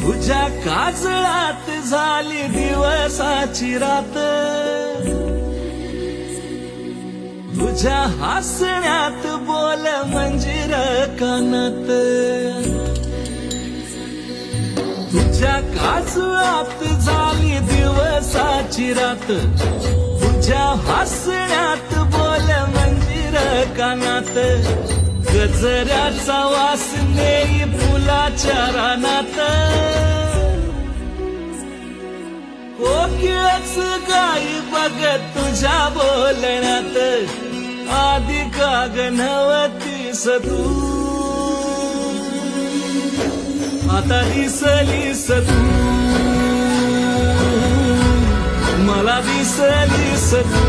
तुझ्या काजळात झाली दिवसाची रात, तुझ्या हसण्यात बोल मंजिर कानात, तुझ्या काजळात झाली दिवसाची रात, तुझ्या हसण्यात बोल मंजिर कानात, गजऱ्याचा वास नेई फुलाच्या रानात, कोकिळच गाई बघत तुझ्या बोलण्यात, आधी का ग नव्हतीस तू, आता दिसलीस तू, मला दिसलीस तू.